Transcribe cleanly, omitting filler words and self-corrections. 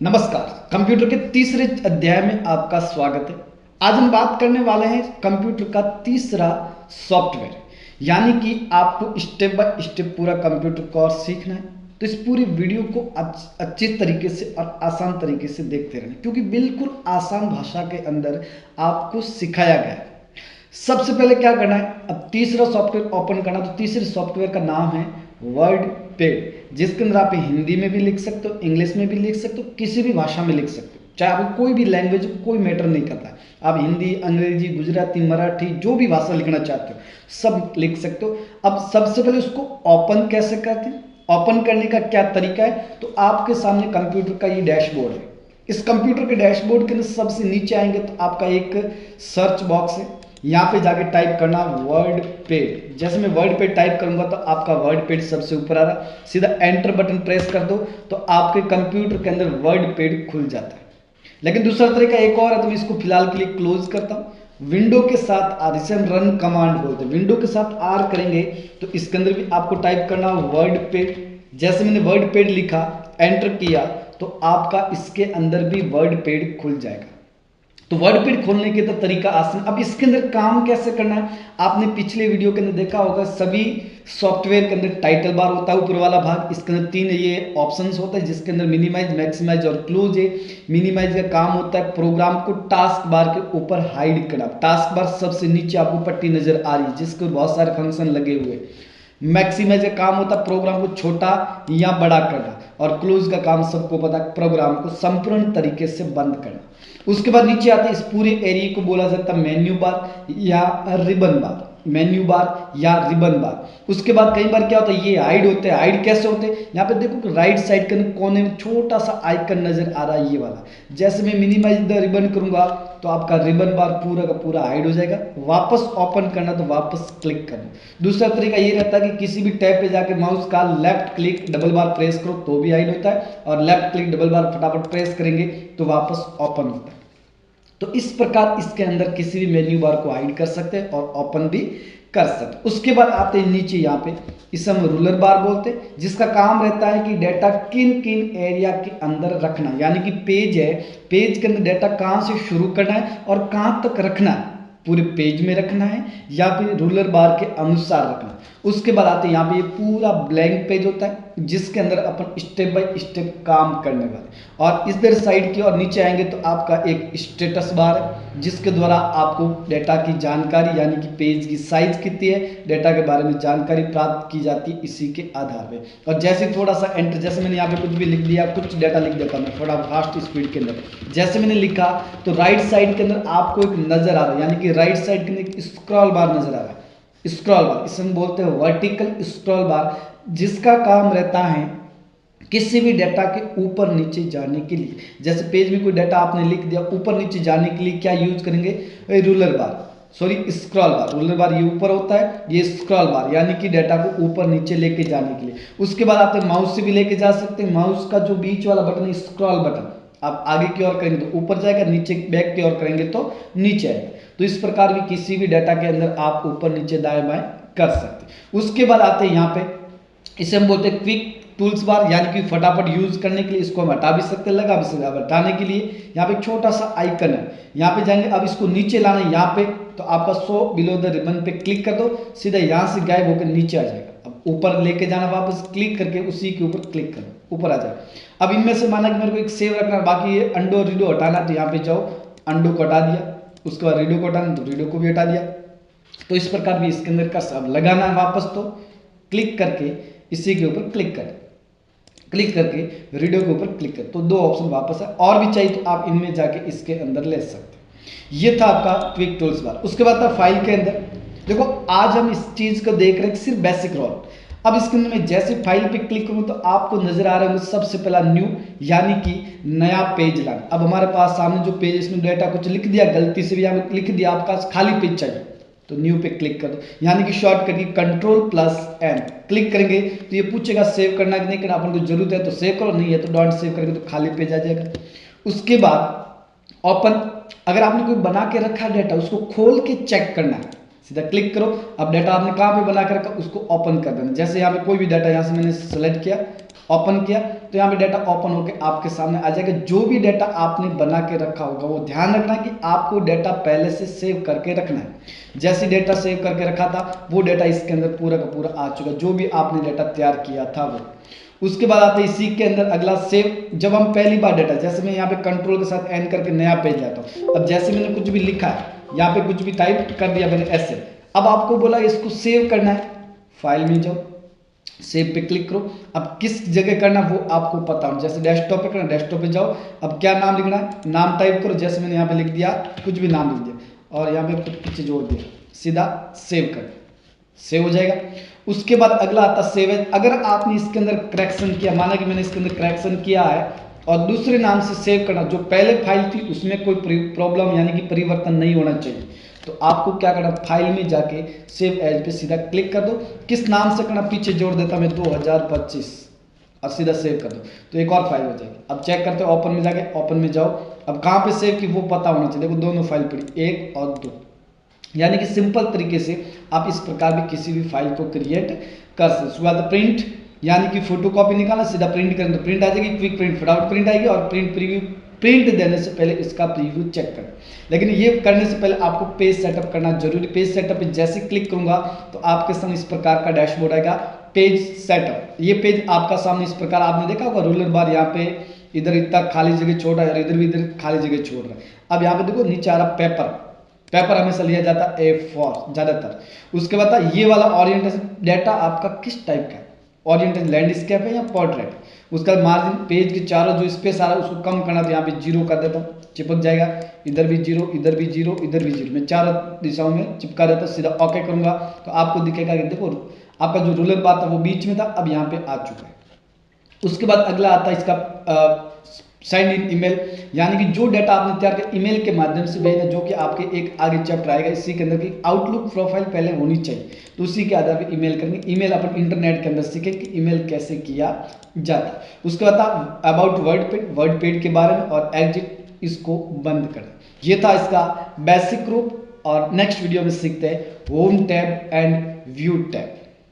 नमस्कार। कंप्यूटर के तीसरे अध्याय में आपका स्वागत है। आज हम बात करने वाले हैं कंप्यूटर का तीसरा सॉफ्टवेयर, यानी कि आपको स्टेप बाय स्टेप पूरा कंप्यूटर कोर्स सीखना है। तो इस पूरी वीडियो को अच्छे तरीके से और आसान तरीके से देखते रहना, क्योंकि बिल्कुल आसान भाषा के अंदर आपको सिखाया गया है। सबसे पहले क्या करना है, अब तीसरा सॉफ्टवेयर ओपन करना। तो तीसरे सॉफ्टवेयर का नाम है वर्ड पेड, जिसके अंदर आप हिंदी में भी लिख सकते हो, इंग्लिश में भी लिख सकते हो, किसी भी भाषा में लिख सकते हो, चाहे आप कोई भी लैंग्वेज, कोई मैटर नहीं करता। आप हिंदी, अंग्रेजी, गुजराती, मराठी, जो भी भाषा लिखना चाहते हो सब लिख सकते हो। अब सबसे पहले उसको ओपन कैसे करते हैं, ओपन करने का क्या तरीका है। तो आपके सामने कंप्यूटर का ये डैशबोर्ड है। इस कंप्यूटर के डैशबोर्ड के अंदर सबसे नीचे आएंगे तो आपका एक सर्च बॉक्स है। यहाँ पे जाके टाइप करना वर्ड पेड। जैसे मैं वर्ड पेड टाइप करूंगा तो आपका वर्ड पेड सबसे ऊपर आ रहा है। सीधा एंटर बटन प्रेस कर दो तो आपके कंप्यूटर के अंदर वर्ड पेड खुल जाता है। लेकिन दूसरा तरीका एक और है, तो मैं इसको फिलहाल के लिए क्लोज करता हूँ। विंडो के साथ आर, इसे हम रन कमांड बोलते हैं। विंडो के साथ आर करेंगे तो इसके अंदर भी आपको टाइप करना वर्ड पेड। जैसे मैंने वर्ड पेड लिखा, एंटर किया, तो आपका इसके अंदर भी वर्ड पेड खुल जाएगा। तो वर्ड पेड खोलने के तो तरीका आसान। अब इसके अंदर काम कैसे करना है, आपने पिछले वीडियो के अंदर देखा होगा। सभी सॉफ्टवेयर के अंदर टाइटल बार होता है, ऊपर वाला भाग। इसके अंदर तीन ये ऑप्शंस होते हैं, जिसके अंदर मिनिमाइज, मैक्सिमाइज और क्लोज है। मिनिमाइज का काम होता है प्रोग्राम को टास्क बार के ऊपर हाइड करना। टास्क बार सबसे नीचे आपको पट्टी नजर आ रही है, जिसको बहुत सारे फंक्शन लगे हुए। मैक्सिमाइज का काम होता है प्रोग्राम को छोटा या बड़ा करना, और क्लोज का काम सबको पता है प्रोग्राम को संपूर्ण तरीके से बंद करना। उसके बाद नीचे आते इस पूरे एरिया को बोला जाता है मेन्यू बार या रिबन बार। मेन्यू बार या रिबन बार। उसके बाद कई बार क्या होता है, ये हाइड होते हैं। हाइड कैसे होते हैं, यहाँ पे देखो राइट साइड के कोने में छोटा सा आइकन नजर आ रहा है, ये वाला। जैसे मैं मिनिमाइज द रिबन करूंगा तो आपका रिबन बार पूरा का पूरा हाइड हो जाएगा। वापस ओपन करना तो वापस क्लिक करना। दूसरा तरीका ये रहता है कि किसी भी टैब पे जाके माउस का लेफ्ट क्लिक डबल बार प्रेस करो तो भी हाइड होता है, और लेफ्ट क्लिक डबल बार फटाफट प्रेस करेंगे तो वापस ओपन होता है। तो इस प्रकार इसके अंदर किसी भी मेन्यू बार को हाइड कर सकते हैं और ओपन भी कर सकते हैं। उसके बाद आते हैं नीचे, यहाँ पे इसे हम रूलर बार बोलते हैं, जिसका काम रहता है कि डेटा किन किन एरिया के अंदर रखना। यानी कि पेज है, पेज के अंदर डेटा कहाँ से शुरू करना है और कहाँ तक रखना है, पूरे पेज में रखना है या फिर रूलर बार के अनुसार रखना है। उसके बाद आते हैं यहाँ पे ये पूरा ब्लैंक पेज होता है, जिसके अंदर अपन स्टेप बाय स्टेप काम करने वाले। और इधर साइड की और नीचे आएंगे तो आपका एक स्टेटस बार है, जिसके द्वारा आपको डेटा की जानकारी, यानी कि पेज की साइज कितनी है, डेटा के बारे में जानकारी प्राप्त की जाती है इसी के आधार पर। और जैसे थोड़ा सा एंटर, जैसे मैंने यहाँ पे कुछ भी लिख दिया, कुछ डेटा लिख देता मैं थोड़ा फास्ट स्पीड के अंदर। जैसे मैंने लिखा तो राइट साइड के अंदर आपको एक नजर आ रहा है, यानी कि राइट साइड के अंदर एक स्क्रॉल बार नजर आ रहा है। स्क्रॉल बार इसे हम बोलते हैं वर्टिकल स्क्रॉल बार, जिसका काम रहता है किसी भी डेटा के ऊपर नीचे जाने के लिए। जैसे पेज में कोई डेटा आपने लिख दिया, ऊपर नीचे जाने के लिए क्या यूज करेंगे, रूलर बार, सॉरी स्क्रॉल बार। रूलर बार ये ऊपर होता है, ये स्क्रॉल बार यानी कि डेटा को ऊपर नीचे लेके जाने के लिए। उसके बाद आप माउस से भी लेके जा सकते हैं। माउस का जो बीच वाला बटन है स्क्रॉल बटन, आप आगे की ओर करेंगे तो ऊपर जाएगा, नीचे बैक की ओर करेंगे तो नीचे आएगा। तो इस प्रकार भी किसी भी डाटा के अंदर आप ऊपर नीचे दाएं बाएं कर सकते हैं। उसके बाद आते हैं यहाँ पे, इसे हम बोलते हैं क्विक टूल्स बार, यानी कि फटाफट यूज करने के लिए। इसको हम हटा भी सकते हैं, लगा भी सकते हैं। हटाने के लिए यहाँ पे छोटा सा आइकन है, यहाँ पे जाएंगे। अब इसको नीचे लाना है यहाँ पे, तो आपका शो बिलो द रिबन पे क्लिक कर दो, सीधा यहाँ से गायब होकर नीचे आ जाएगा। अब ऊपर लेके जाना, वापस क्लिक करके उसी के ऊपर क्लिक करो, ऊपर आ जाएगा। अब इनमें से माना कि मेरे को एक सेव रखना, बाकी ये अंडो और रीडो हटाना, तो यहाँ पे जाओ, अंडो को हटा दिया। उसके बाद रीडो को हटाना तो रीडो को भी हटा दिया। तो इस प्रकार भी इसके अंदर कर सब लगाना है वापस, तो क्लिक करके इसी के ऊपर क्लिक कर, क्लिक करके वीडियो के ऊपर क्लिक कर, तो दो ऑप्शन वापस है। और भी चाहिए तो आप इनमें जाके इसके अंदर ले सकते हैं। ये था आपका क्विक टूल्स बार। उसके बाद था फाइल के अंदर। देखो आज हम इस चीज को देख रहे हैं सिर्फ बेसिक रोल। अब इसके अंदर मैं जैसे फाइल पे क्लिक करूँ तो आपको नजर आ रहा है सबसे पहला न्यू, यानी कि नया पेज लाना। अब हमारे पास सामने जो पेज, इसमें डेटा कुछ लिख दिया, गलती से भी यहाँ लिख दिया, आपका खाली पेज चाहिए तो न्यू पे क्लिक कर दो, यानी कि शॉर्टकट की Ctrl+N क्लिक करेंगे तो ये पूछेगा सेव करना कि नहीं करना। अपन को जरूरत है तो सेव करो, नहीं है तो डोंट सेव करेंगे तो खाली पेज आ जाएगा। उसके बाद ओपन, अगर आपने कोई बना के रखा डेटा उसको खोल के चेक करना है, सीधा क्लिक करो। अब डेटा आपने कहाँ पे बना के रखा उसको ओपन कर देना। जैसे यहाँ पे कोई भी डाटा यहाँ से मैंने सेलेक्ट किया, ओपन किया तो यहाँ पे डाटा ओपन होकर आपके सामने आ जाएगा। जो भी डाटा आपने बना के रखा होगा वो ध्यान रखना कि आपको डाटा पहले से सेव करके रखना है। जैसे डाटा सेव करके रखा था वो डाटा इसके अंदर पूरा का पूरा आ चुका, जो भी आपने डाटा तैयार किया था वो। उसके बाद आते इसी के अंदर अगला सेव। जब हम पहली बार डाटा, जैसे मैं यहाँ पे कंट्रोल के साथ एन करके नया पेज लाता हूँ, अब जैसे मैंने कुछ भी लिखा है यहाँ पे कुछ भी टाइप कर दिया मैंने ऐसे, अब आपको बोला इसको सेव करना है, फाइल में जाओ, सेव पे क्लिक करो। अब किस जगह करना वो आपको पता हो, जैसे डेस्कटॉप पे करना, डेस्कटॉप पे जाओ। अब क्या नाम लिखना है, नाम टाइप करो, जैसे मैंने यहाँ पे लिख दिया कुछ भी नाम लिख दिया और यहाँ पे कुछ पीछे जोड़ दिया, सीधा सेव कर, सेव हो जाएगा। उसके बाद अगला आता सेव एज। अगर आपने इसके अंदर करेक्शन किया, माना कि मैंने इसके अंदर करेक्शन किया है और दूसरे नाम से सेव करना, जो पहले फाइल थी उसमें कोई प्रॉब्लम यानी कि परिवर्तन नहीं होना चाहिए, तो आपको क्या करना, फाइल में जाके सेव एज पे सीधा क्लिक कर दो। किस नाम से करना, पीछे जोड़ देता मैं 2025 और सीधा सेव कर दो, तो एक और फाइल हो जाएगी। अब चेक करते हो, ओपन में जाके ओपन में जाओ। अब कहाँ पे सेव की वो पता होना चाहिए, देखो दोनों फाइल पड़ी, 1 और 2, यानी कि सिंपल तरीके से आप इस प्रकार भी किसी भी फाइल को क्रिएट कर सकते। उसके बाद प्रिंट, यानी कि फोटो कॉपी निकालना, सीधा प्रिंट करें तो प्रिंट आ जाएगी, क्विक प्रिंट फटाफट प्रिंट आएगी। और प्रिंट प्रीव्यू, प्रिंट देने से पहले इसका प्रीव्यू चेक करें। लेकिन ये करने से पहले आपको पेज सेटअप करना जरूरी। पेज सेटअप पे जैसे क्लिक करूंगा तो आपके सामने इस प्रकार का डैशबोर्ड आएगा, पेज सेटअप। ये पेज आपका सामने इस प्रकार, आपने देखा होगा रूलर बार यहाँ पे इधर इतना खाली जगह छोड़ रहा है और इधर भी इधर खाली जगह छोड़ रहा है। अब यहाँ पे देखो नीचे आ रहा पेपर, पेपर हमेशा लिया जाता है A4 ज़्यादातर। उसके बाद ये वाला ओरिएंटेशन डाटा आपका किस टाइप का है, ओरिएंटेशन लैंडस्केप है या पोर्ट्रेट। उसका मार्जिन, पेज के चारों जो स्पेस आ रहा है उसको कम करना, तो यहाँ पे 0 कर देता हूँ, चिपक जाएगा। इधर भी 0, इधर भी 0, इधर भी 0, मैं चारों दिशाओं में चिपका देता हूँ। सीधा ओके करूँगा तो आपको दिखेगा कि देखो आपका जो रूलर बार था वो बीच में था, अब यहाँ पे आ चुका है। उसके बाद अगला आता है इसका सेंड इन ईमेल, यानी कि जो डाटा आपने तैयार किया ईमेल के माध्यम से भेजना, जो कि आपके एक आगे चैप्टर आएगा इसी के अंदर की आउटलुक प्रोफाइल पहले होनी चाहिए, तो उसी के आधार पर ईमेल करेंगे। ईमेल अपन इंटरनेट के अंदर सीखें कि ईमेल कैसे किया जाता है। उसके बाद अबाउट वर्ड पेड के बारे में, और एग्जिट इसको बंद कर। ये था इसका बेसिक रूप, और नेक्स्ट वीडियो में सीखते हैं home tab and view tab.